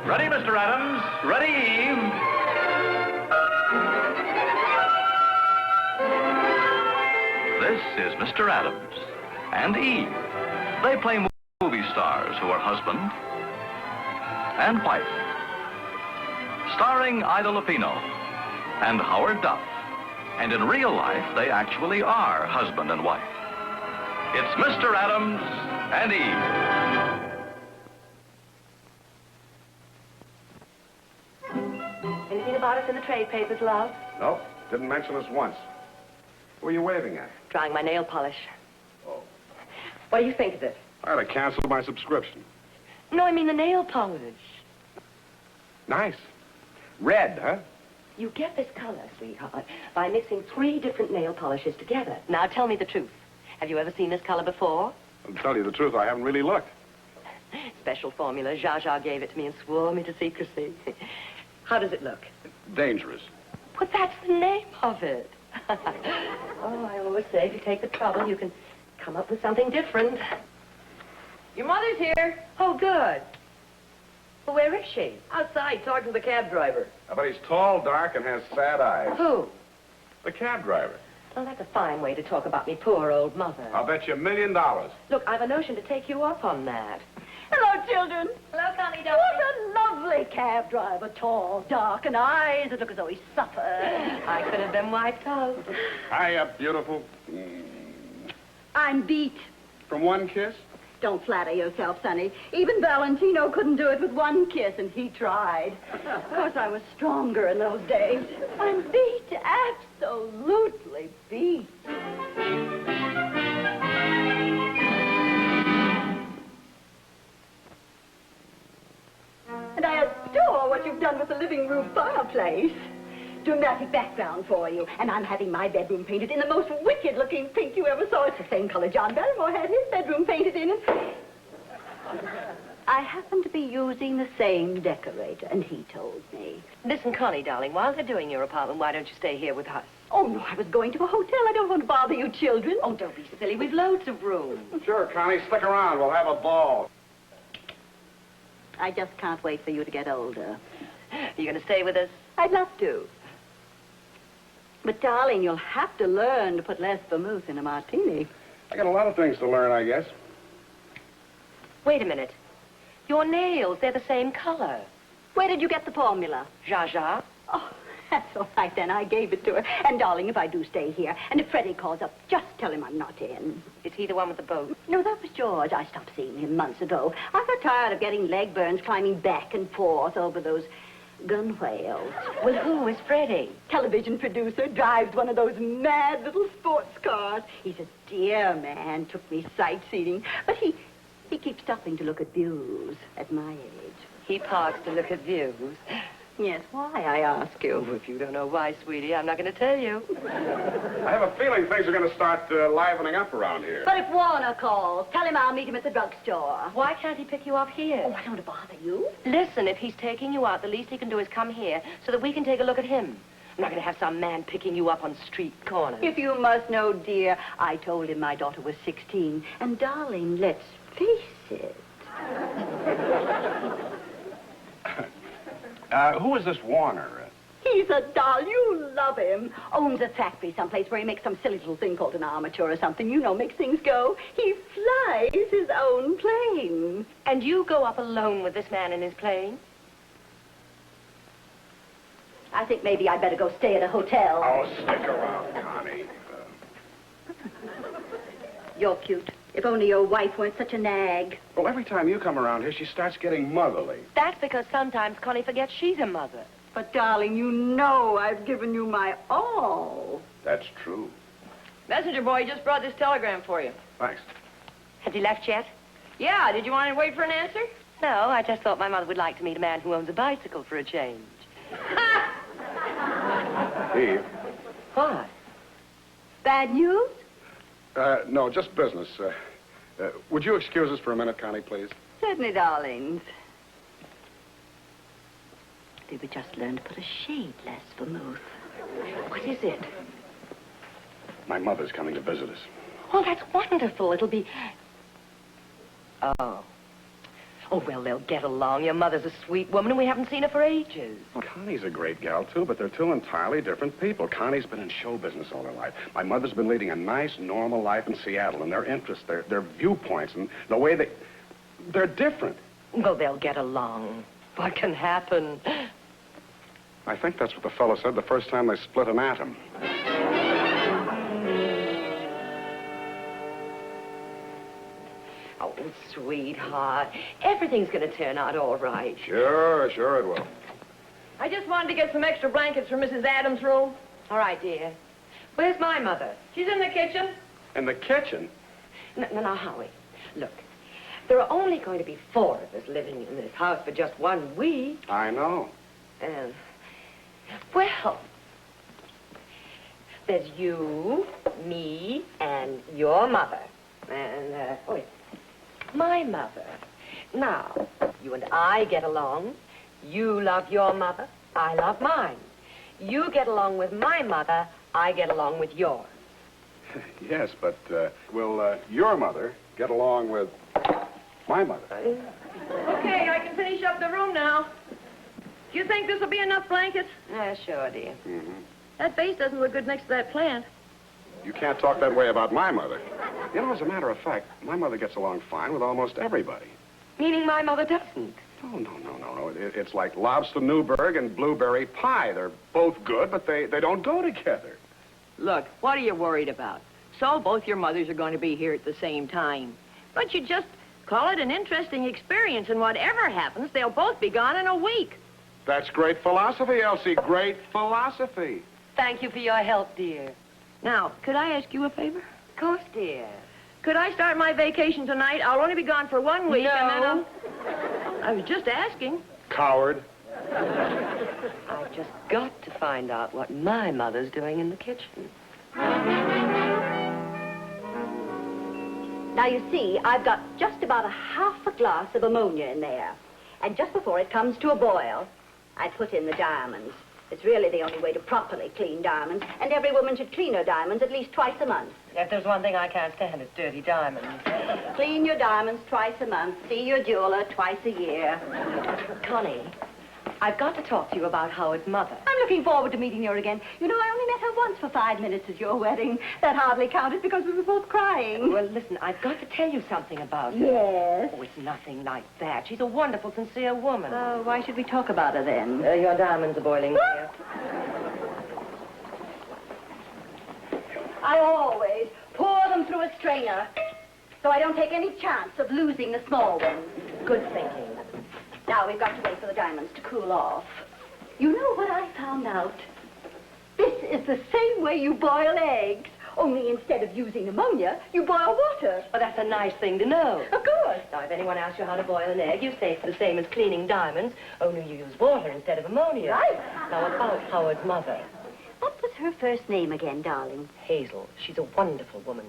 Ready, Mr. Adams? Ready, Eve? This is Mr. Adams and Eve. They play movie stars who are husband and wife. Starring Ida Lupino and Howard Duff. And in real life, they actually are husband and wife. It's Mr. Adams and Eve. Anything about us in the trade papers, love? Nope, didn't mention us once. Who are you waving at? Trying my nail polish. Oh. What do you think of it? I ought to cancel my subscription. No, I mean the nail polish. Nice. Red, huh? You get this color, sweetheart, by mixing 3 different nail polishes together. Now, tell me the truth. Have you ever seen this color before? I'll tell you the truth, I haven't really looked. Special formula. Zsa Zsa gave it to me and swore me to secrecy. How does it look? Dangerous. But that's the name of it. Oh, I always say if you take the trouble, you can come up with something different. Your mother's here. Oh, good. Well, where is she? Outside, talking to the cab driver. But he's tall, dark, and has sad eyes. Who? The cab driver. Oh, that's a fine way to talk about me poor old mother. I'll bet you $1 million. Look, I've a notion to take you up on that. Hello, children. Hello, Connie, darling. What a lovely cab driver. Tall, dark, and eyes that look as though he suffered. I could have been wiped out. Hiya, beautiful. I'm beat. From one kiss? Don't flatter yourself, Sonny. Even Valentino couldn't do it with one kiss, and he tried. Of course, I was stronger in those days. I'm beat, absolutely beat. And I adore what you've done with the living room fireplace. Dramatic background for you. And I'm having my bedroom painted in the most wicked-looking pink you ever saw. It's the same color John Barrymore had his bedroom painted in. I happen to be using the same decorator, and he told me. Listen, Connie, darling, while they're doing your apartment, why don't you stay here with us? Oh, no, I was going to a hotel. I don't want to bother you children. Oh, don't be silly. We've loads of room. Sure, Connie, stick around. We'll have a ball. I just can't wait for you to get older. You going to stay with us? I'd love to. But, darling, you'll have to learn to put less vermouth in a martini. I got a lot of things to learn, I guess. Wait a minute. Your nails, they're the same color. Where did you get the formula? Zsa Zsa. Oh, that's all right, then. I gave it to her. And, darling, if I do stay here, and if Freddie calls up, just tell him I'm not in. Is he the one with the boat? No, that was George. I stopped seeing him months ago. I got tired of getting leg burns climbing back and forth over those gun whales. Well, who is Freddie? Television producer, drives one of those mad little sports cars. He's a dear man, took me sightseeing. But he keeps stopping to look at views at my age. He parks to look at views. Yes, why, I ask you? Oh, if you don't know why, sweetie, I'm not going to tell you. I have a feeling things are going to start livening up around here. But if Warner calls, tell him I'll meet him at the drugstore. Why can't he pick you up here? Oh, I don't want to bother you. Listen, if he's taking you out, the least he can do is come here so that we can take a look at him. I'm not going to have some man picking you up on street corners. If you must know, dear, I told him my daughter was 16. And, darling, let's face it. Who is this Warner? He's a doll. You love him. Owns a factory someplace where he makes some silly little thing called an armature or something. You know, makes things go. He flies his own plane. And you go up alone with this man in his plane? I think maybe I'd better go stay at a hotel. Oh, stick around, Connie. You're cute. If only your wife weren't such a nag. Well, every time you come around here, she starts getting motherly. That's because sometimes Connie forgets she's a mother. But, darling, you know I've given you my all. That's true. Messenger boy just brought this telegram for you. Thanks. Has he left yet? Yeah, did you want to wait for an answer? No, I just thought my mother would like to meet a man who owns a bicycle for a change. Eve. What? Bad news? No, just business. Would you excuse us for a minute, Connie, please? Certainly, darlings. Did we just learn to put a shade less vermouth? What is it? My mother's coming to visit us. Oh, that's wonderful. It'll be... Oh. Oh, well, they'll get along. Your mother's a sweet woman, and we haven't seen her for ages. Well, Connie's a great gal, too, but they're two entirely different people. Connie's been in show business all her life. My mother's been leading a nice, normal life in Seattle, and their interests, their viewpoints, and the way they're different. Well, they'll get along. What can happen? I think that's what the fellow said the first time they split an atom. Oh, sweetheart, everything's going to turn out all right. Sure it will. I just wanted to get some extra blankets for Mrs. Adams' room. All right, dear. Where's my mother? She's in the kitchen. In the kitchen? No, Howie. Look, there are only going to be 4 of us living in this house for just 1 week. I know. And, well, there's you, me, and your mother. And, my mother. Now, you and I get along. You love your mother. I love mine. You get along with my mother. I get along with yours. Yes, but will your mother get along with my mother? Okay, I can finish up the room now. Do you think this will be enough blankets? Sure, dear. Mm-hmm. That vase doesn't look good next to that plant. You can't talk that way about my mother. You know, as a matter of fact, my mother gets along fine with almost everybody. Meaning my mother doesn't. Oh, no. It's like lobster Newburg and blueberry pie. They're both good, but they don't go together. Look, what are you worried about? So both your mothers are going to be here at the same time. But you just call it an interesting experience, and whatever happens, they'll both be gone in a week. That's great philosophy, Elsie. Great philosophy. Thank you for your help, dear. Now, could I ask you a favor? Of course, dear. Could I start my vacation tonight? I'll only be gone for 1 week, No. and then I'll... I was just asking. Coward. I've just got to find out what my mother's doing in the kitchen. Now, you see, I've got just about a half a glass of ammonia in there. And just before it comes to a boil, I put in the diamonds. It's really the only way to properly clean diamonds, and every woman should clean her diamonds at least twice a month. If there's one thing I can't stand, it's dirty diamonds. Clean your diamonds twice a month. See your jeweler twice a year. Connie, I've got to talk to you about Howard's mother. I'm looking forward to meeting her again. You know, I only met her once for 5 minutes at your wedding. That hardly counted because we were both crying. Well, listen, I've got to tell you something about her. Yes. Oh, it's nothing like that. She's a wonderful, sincere woman. Why should we talk about her then? Your diamonds are boiling, dear. I always pour them through a strainer so I don't take any chance of losing the small ones. Good thinking. Now, we've got to wait for the diamonds to cool off. You know what I found out? This is the same way you boil eggs, only instead of using ammonia, you boil water. Well, that's a nice thing to know. Of course. Now, if anyone asks you how to boil an egg, you say it's the same as cleaning diamonds, only you use water instead of ammonia. Right. Now, about Howard's mother. What was her first name again, darling? Hazel. She's a wonderful woman.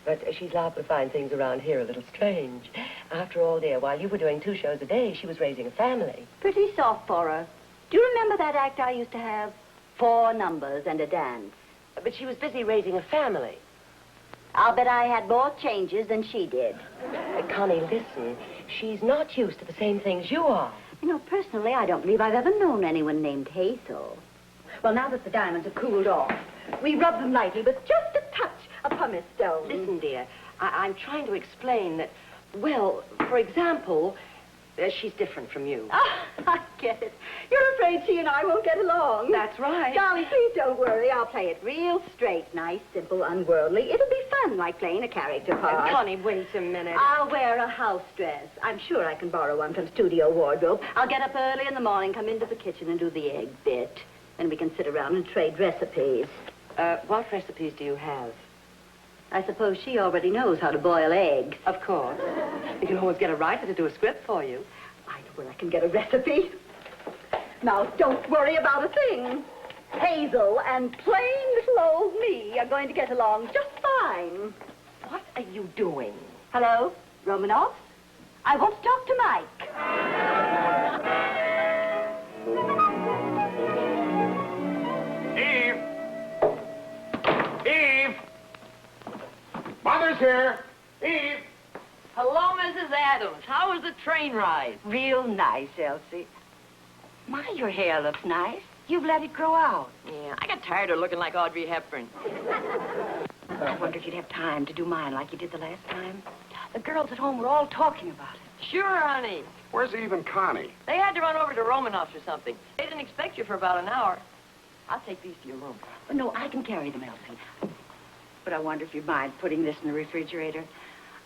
But she's liable to find things around here a little strange. After all, dear, while you were doing 2 shows a day, she was raising a family. Pretty soft for her. Do you remember that act I used to have? 4 numbers and a dance. But she was busy raising a family. I'll bet I had more changes than she did. Connie, listen. She's not used to the same things you are. You know, personally, I don't believe I've ever known anyone named Hazel. Well, now that the diamonds have cooled off, we rub them lightly with just a touch of pumice stone. Listen, dear, I'm trying to explain that, well, for example, she's different from you. Ah, I get it. You're afraid she and I won't get along. That's right. Darling, please don't worry. I'll play it real straight, nice, simple, unworldly. It'll be fun, like playing a character part. Connie, wait a minute. I'll wear a house dress. I'm sure I can borrow one from Studio Wardrobe. I'll get up early in the morning, come into the kitchen, and do the egg bit. Then we can sit around and trade recipes. What recipes do you have? I suppose she already knows how to boil eggs. Of course. You can always get a writer to do a script for you. I know where I can get a recipe. Now, don't worry about a thing. Hazel and plain little old me are going to get along just fine. What are you doing? Hello, Romanoff? I want to talk to Mike. Eve! Mother's here! Eve! Hello, Mrs. Adams. How was the train ride? Real nice, Elsie. My, your hair looks nice. You've let it grow out. Yeah, I got tired of looking like Audrey Hepburn. I wonder if you'd have time to do mine like you did the last time. The girls at home were all talking about it. Sure, honey. Where's Eve and Connie? They had to run over to Romanoff's or something. They didn't expect you for about an hour. I'll take these to your room. Well, no, I can carry them, Elsie. But I wonder if you'd mind putting this in the refrigerator.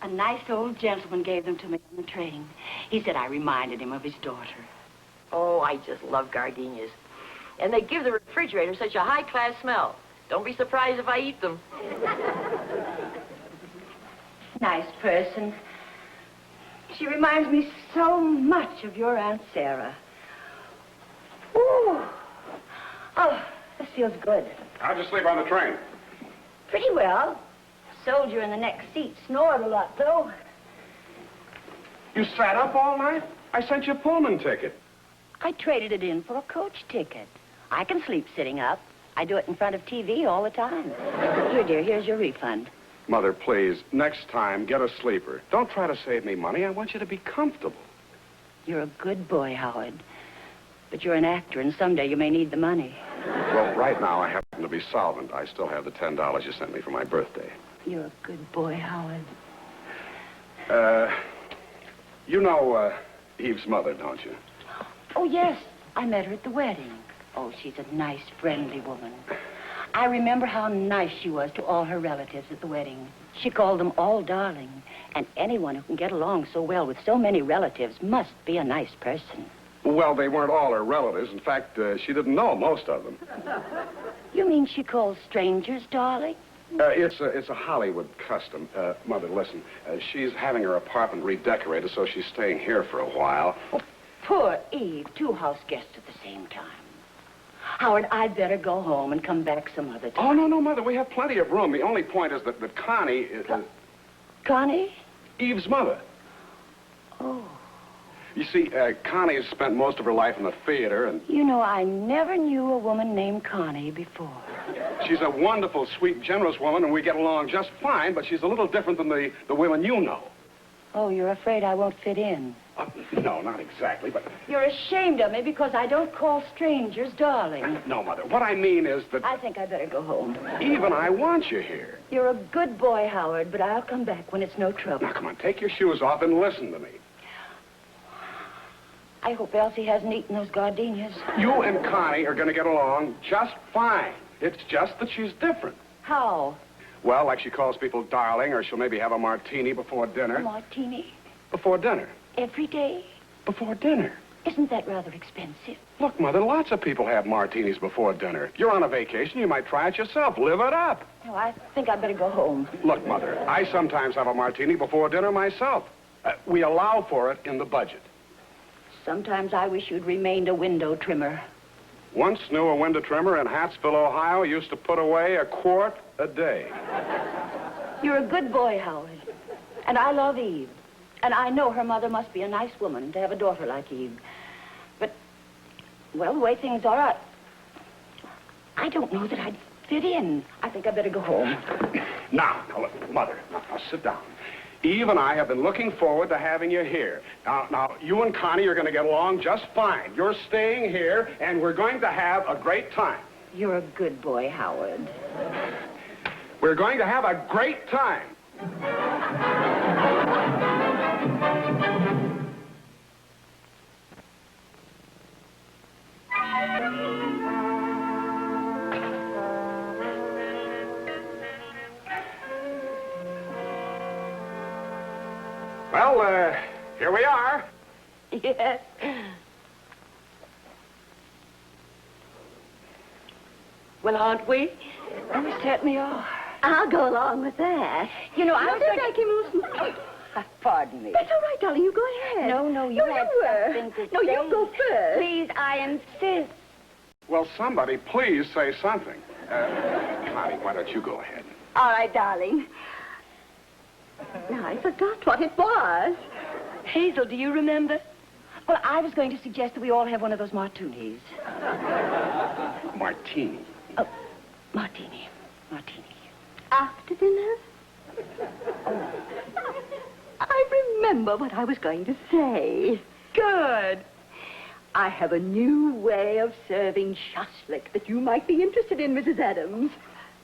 A nice old gentleman gave them to me on the train. He said I reminded him of his daughter. Oh, I just love gardenias. And they give the refrigerator such a high-class smell. Don't be surprised if I eat them. Nice person. She reminds me so much of your Aunt Sarah. Ooh. Oh, this feels good. How'd you sleep on the train? Pretty well. Soldier in the next seat snored a lot, though. You sat up all night? I sent you a Pullman ticket. I traded it in for a coach ticket. I can sleep sitting up. I do it in front of TV all the time. Here, dear, here's your refund. Mother, please, next time, get a sleeper. Don't try to save me money. I want you to be comfortable. You're a good boy, Howard. But you're an actor, and someday you may need the money. Well, right now, I happen to be solvent. I still have the $10 you sent me for my birthday. You're a good boy, Howard. You know Eve's mother, don't you? Oh, yes. I met her at the wedding. Oh, she's a nice, friendly woman. I remember how nice she was to all her relatives at the wedding. She called them all darling. And anyone who can get along so well with so many relatives must be a nice person. Well, they weren't all her relatives. In fact, she didn't know most of them. You mean she calls strangers darling? It's a Hollywood custom. Mother, listen. She's having her apartment redecorated, so she's staying here for a while. Oh, poor Eve. 2 house guests at the same time. Howard, I'd better go home and come back some other time. Oh, no, Mother. We have plenty of room. The only point is that Connie is... Connie? Eve's mother. Oh. You see, Connie has spent most of her life in the theater, and... You know, I never knew a woman named Connie before. She's a wonderful, sweet, generous woman, and we get along just fine, but she's a little different than the women you know. Oh, you're afraid I won't fit in? No, not exactly, but... You're ashamed of me because I don't call strangers darling. No, Mother. What I mean is that... I think I better go home. Eve and I want you here. You're a good boy, Howard, but I'll come back when it's no trouble. Now, come on, take your shoes off and listen to me. I hope Elsie hasn't eaten those gardenias. You and Connie are going to get along just fine. It's just that she's different. How? Well, like she calls people darling, or she'll maybe have a martini before dinner. A martini? Before dinner. Every day? Before dinner. Isn't that rather expensive? Look, Mother, lots of people have martinis before dinner. You're on a vacation. You might try it yourself. Live it up. Oh, I think I'd better go home. Look, Mother, I sometimes have a martini before dinner myself. We allow for it in the budget. Sometimes I wish you'd remained a window trimmer. Once knew a window trimmer in Hattsville, Ohio, used to put away a quart a day. You're a good boy, Howard. And I love Eve. And I know her mother must be a nice woman to have a daughter like Eve. But, well, the way things are, I don't know that I'd fit in. I think I better go home. Now, look, Mother, now sit down. Eve and I have been looking forward to having you here. Now, you and Connie are going to get along just fine. You're staying here, and we're going to have a great time. You're a good boy, Howard. We're going to have a great time. Well, here we are. Yes. Well, aren't we? Oh, certainly are. I'll go along with that. You know, I was Mother, going make him lose. Pardon me. That's all right, darling. You go ahead. No, you no, had you were. something to No, say. you go first. Please, I insist. Well, somebody please say something. Connie, why don't you go ahead? All right, darling. Now, I forgot what it was. Hazel, do you remember? Well, I was going to suggest that we all have one of those martinis. Martini. Oh, martini. Martini. After dinner? I remember what I was going to say. Good. I have a new way of serving shashlik that you might be interested in, Mrs. Adams.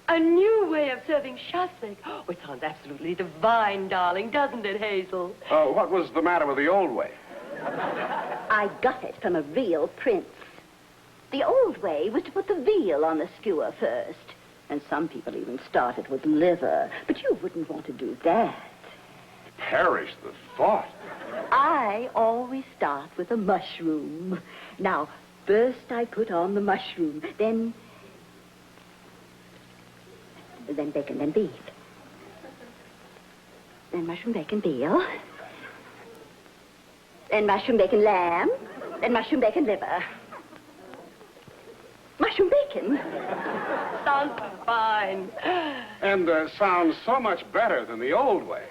A new way of serving shashlik. Oh, it sounds absolutely divine, darling, doesn't it, Hazel? What was the matter with the old way? I got it from a real prince. The old way was to put the veal on the skewer first. And some people even started with liver. But you wouldn't want to do that. Perish the thought. I always start with a mushroom. Now, first I put on the mushroom, then bacon, then beef. Then mushroom, bacon, veal. Then mushroom, bacon, lamb. Then mushroom, bacon, liver. Mushroom, bacon. Sounds fine. And sounds so much better than the old way.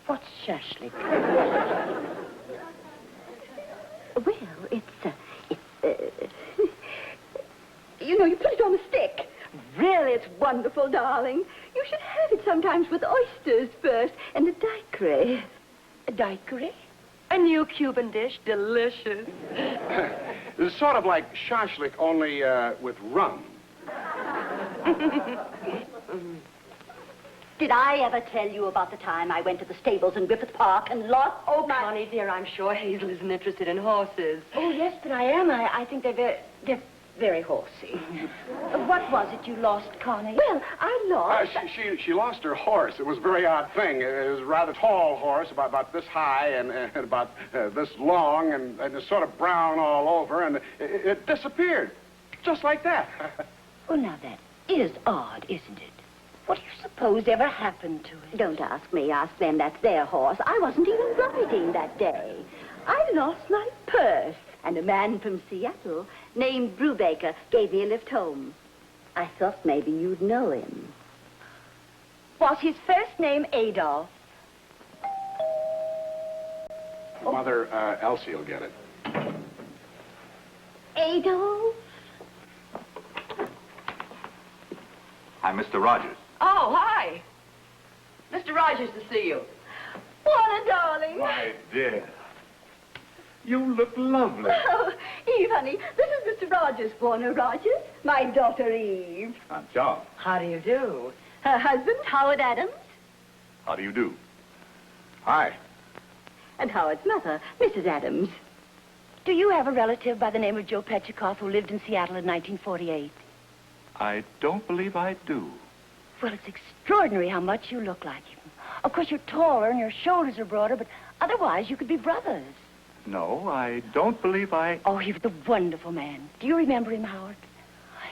What's shashlik? Well, you know, you put it on the stick. Really, it's wonderful, darling. You should have it sometimes with oysters first and a daiquiri. A daiquiri? A new Cuban dish, delicious. It's sort of like shashlik, only with rum. Did I ever tell you about the time I went to the stables in Griffith Park and lost... Oh, Connie, dear, I'm sure Hazel isn't interested in horses. Oh, yes, but I am. I think they're very horsey. What was it you lost, Connie? Well, I lost... She lost her horse. It was a very odd thing. It was a rather tall horse, about this high and about this long, and it's sort of brown all over, and it disappeared. Just like that. Well, now, that is odd, isn't it? What do you suppose ever happened to it? Don't ask me. Ask them. That's their horse. I wasn't even riding that day. I lost my purse, and a man from Seattle named Brubaker gave me a lift home. I thought maybe you'd know him. Was his first name Adolf? Mother, Elsie will get it. Adolf? I'm Mr. Rogers. Oh, hi. Mr. Rogers to see you. What a darling. My dear, you look lovely. Oh, Eve, honey, this is Mr. Rogers, Warner Rogers, my daughter Eve. I'm John. How do you do? Her husband, Howard Adams, How do you do? Hi. and Howard's mother, Mrs. Adams. Do you have a relative by the name of Joe Petchikoff who lived in Seattle in 1948? I don't believe I do. Well, it's extraordinary how much you look like him. Of course, you're taller and your shoulders are broader, but otherwise you could be brothers. No, I don't believe I... Oh, he was a wonderful man. Do you remember him, Howard?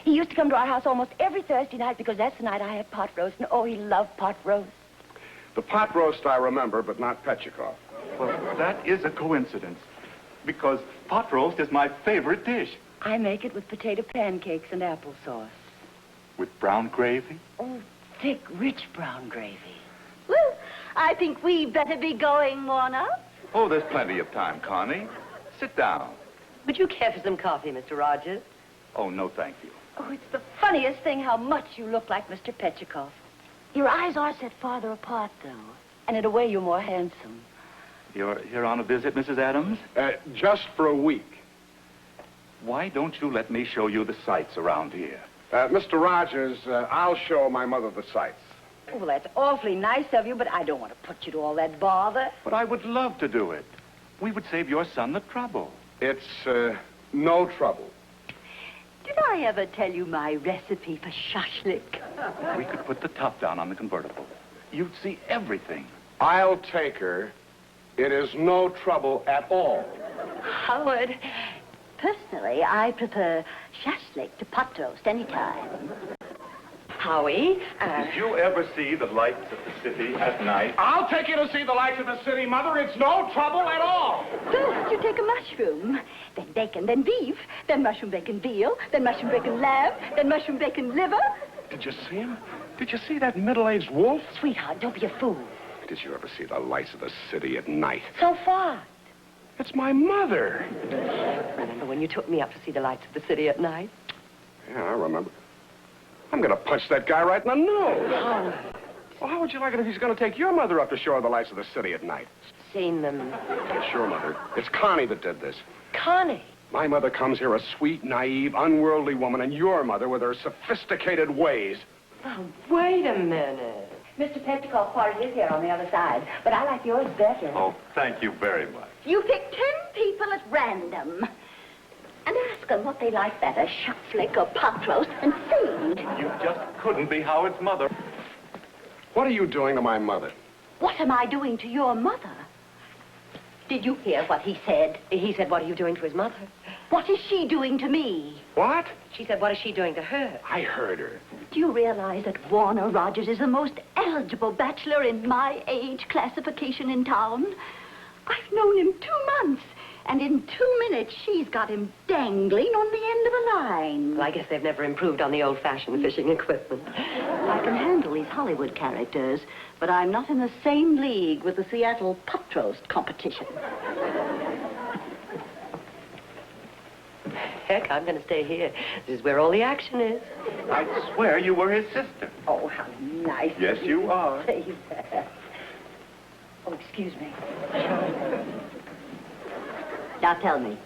He used to come to our house almost every Thursday night because that's the night I had pot roast, and oh, he loved pot roast. The pot roast I remember, but not Petchikoff. Well, that is a coincidence, because pot roast is my favorite dish. I make it with potato pancakes and applesauce. With brown gravy? Oh, thick, rich brown gravy. Well, I think we'd better be going, Warner. Oh, there's plenty of time, Connie. Sit down. Would you care for some coffee, Mr. Rogers? Oh, no, thank you. Oh, it's the funniest thing how much you look like Mr. Petchikoff. Your eyes are set farther apart, though, and in a way you're more handsome. You're here on a visit, Mrs. Adams? Just for a week. Why don't you let me show you the sights around here? Mr. Rogers, I'll show my mother the sights. Oh, well, that's awfully nice of you, but I don't want to put you to all that bother. But I would love to do it. We would save your son the trouble. It's no trouble. Did I ever tell you my recipe for shashlik? We could put the top down on the convertible. You'd see everything. I'll take her. It is no trouble at all. Howard, personally, I prefer shashlik to pot roast any time. Howie, Did you ever see the lights of the city at night? I'll take you to see the lights of the city, Mother. It's no trouble at all. First, you take a mushroom, then bacon, then beef, then mushroom bacon veal, then mushroom bacon lamb, then mushroom bacon liver. Did you see him? Did you see that middle-aged wolf? sweetheart, don't be a fool. Did you ever see the lights of the city at night? So far. It's my mother. Remember when you took me up to see the lights of the city at night? Yeah, I remember. I'm going to punch that guy right in the nose. Oh, Well, how would you like it if he's going to take your mother up to show her the lights of the city at night? Seen them. Yeah, sure, Mother. It's Connie that did this. Connie. My mother comes here a sweet, naive, unworldly woman, and your mother with her sophisticated ways. Now, wait a minute. Mr. Petticoff's party is here on the other side, but I like yours better. Oh, thank you very much. You pick 10 people at random. And ask them what they like better, shop flick or pot roast, and feed. You just couldn't be Howard's mother. What are you doing to my mother? What am I doing to your mother? Did you hear what he said? He said, what are you doing to his mother? What is she doing to me? What? She said, what is she doing to her? I heard her. Do you realize that Warner Rogers is the most eligible bachelor in my age classification in town? I've known him 2 months, and in 2 minutes she's got him dangling on the end of a line. Well, I guess they've never improved on the old-fashioned fishing equipment. I can handle these Hollywood characters, but I'm not in the same league with the Seattle pot roast competition. Heck, I'm going to stay here. This is where all the action is. I swear you were his sister. Oh, how nice. Yes, you are. Say that. Oh, excuse me. Now tell me,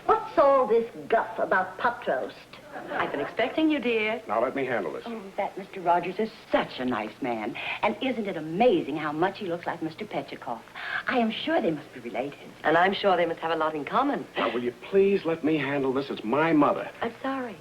what's all this guff about pot roast? I've been expecting you, dear. Now let me handle this. Oh, that Mr. Rogers is such a nice man. And isn't it amazing how much he looks like Mr. Petchikoff? I am sure they must be related. And I'm sure they must have a lot in common. Now, will you please let me handle this? It's my mother. I'm sorry.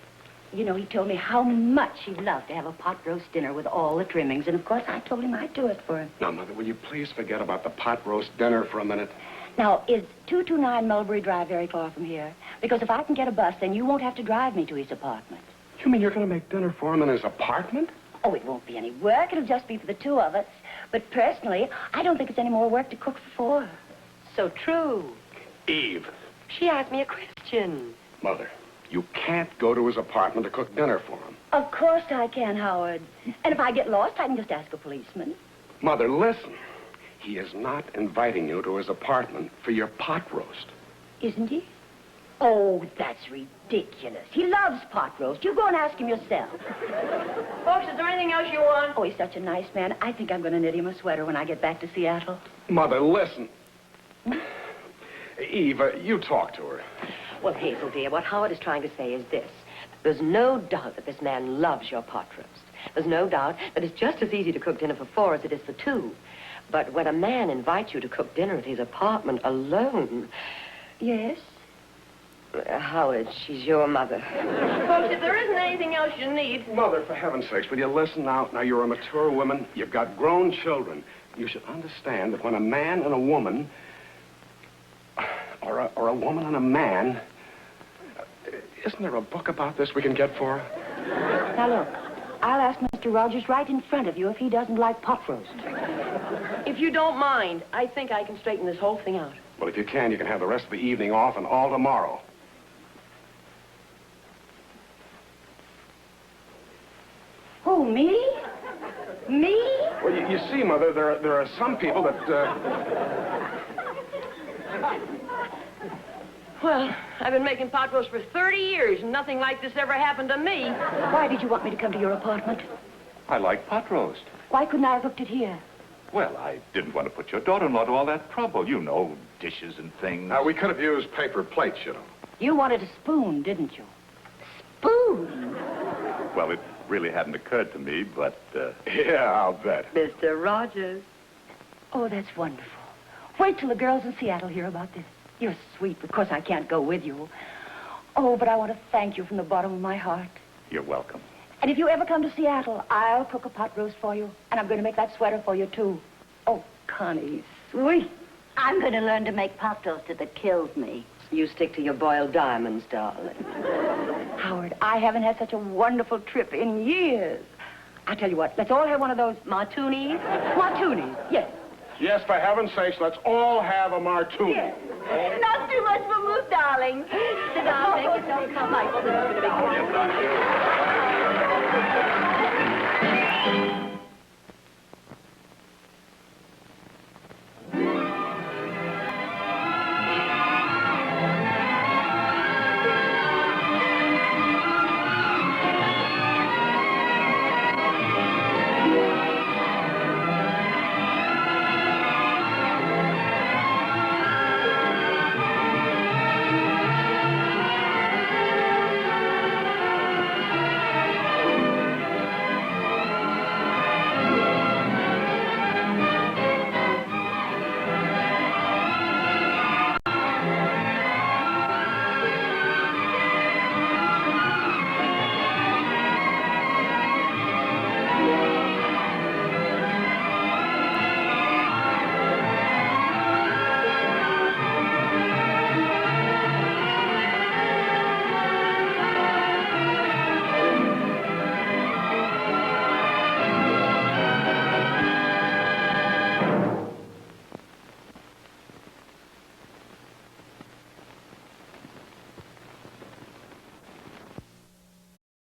You know, he told me how much he'd love to have a pot roast dinner with all the trimmings. And, of course, I told him I'd do it for him. Now, Mother, will you please forget about the pot roast dinner for a minute? Now, is 229 Mulberry Drive very far from here? Because if I can get a bus, then you won't have to drive me to his apartment. You mean you're going to make dinner for him in his apartment? Oh, it won't be any work. It'll just be for the 2 of us. But personally, I don't think it's any more work to cook for 4. So true. Eve. She asked me a question. Mother, you can't go to his apartment to cook dinner for him. Of course I can, Howard. And if I get lost, I can just ask a policeman. Mother, listen. He is not inviting you to his apartment for your pot roast. Isn't he? Oh, that's ridiculous. He loves pot roast. You go and ask him yourself. Folks, is there anything else you want? Oh, he's such a nice man. I think I'm going to knit him a sweater when I get back to Seattle. Mother, listen. Eve, you talk to her. Well, Hazel, dear, what Howard is trying to say is this. There's no doubt that this man loves your pot roast. There's no doubt that it's just as easy to cook dinner for 4 as it is for 2. But when a man invites you to cook dinner at his apartment alone... Yes? Howard, she's your mother. Folks, if there isn't anything else you need... Mother, for heaven's sakes, will you listen now? Now, you're a mature woman. You've got grown children. You should understand that when a man and a woman... Or a woman and a man... Isn't there a book about this we can get for her? Now, look, I'll ask Mr. Rogers right in front of you if he doesn't like pot roast. If you don't mind, I think I can straighten this whole thing out. Well, if you can have the rest of the evening off and all tomorrow. Who, me? Me? Well, you see, Mother, there are some people that, Well, I've been making pot roast for 30 years, and nothing like this ever happened to me. Why did you want me to come to your apartment? I like pot roast. Why couldn't I have cooked it here? Well, I didn't want to put your daughter-in-law to all that trouble. You know, dishes and things. we could have used paper plates, you know. You wanted a spoon, didn't you? Spoon? Well, it really hadn't occurred to me, but... Yeah, I'll bet. Mr. Rogers. Oh, that's wonderful. Wait till the girls in Seattle hear about this. You're sweet. Of course, I can't go with you. Oh, but I want to thank you from the bottom of my heart. You're welcome. And if you ever come to Seattle, I'll cook a pot roast for you. And I'm going to make that sweater for you, too. Oh, Connie, sweet. I'm going to learn to make pot roast that kills me. You stick to your boiled diamonds, darling. Howard, I haven't had such a wonderful trip in years. I tell you what, let's all have one of those martinis. Martinis, yes. Yes, for heaven's sakes, let's all have a martini. Yes. Not too much for Moose, darling. Sit down, make yourself come. My mother's going to make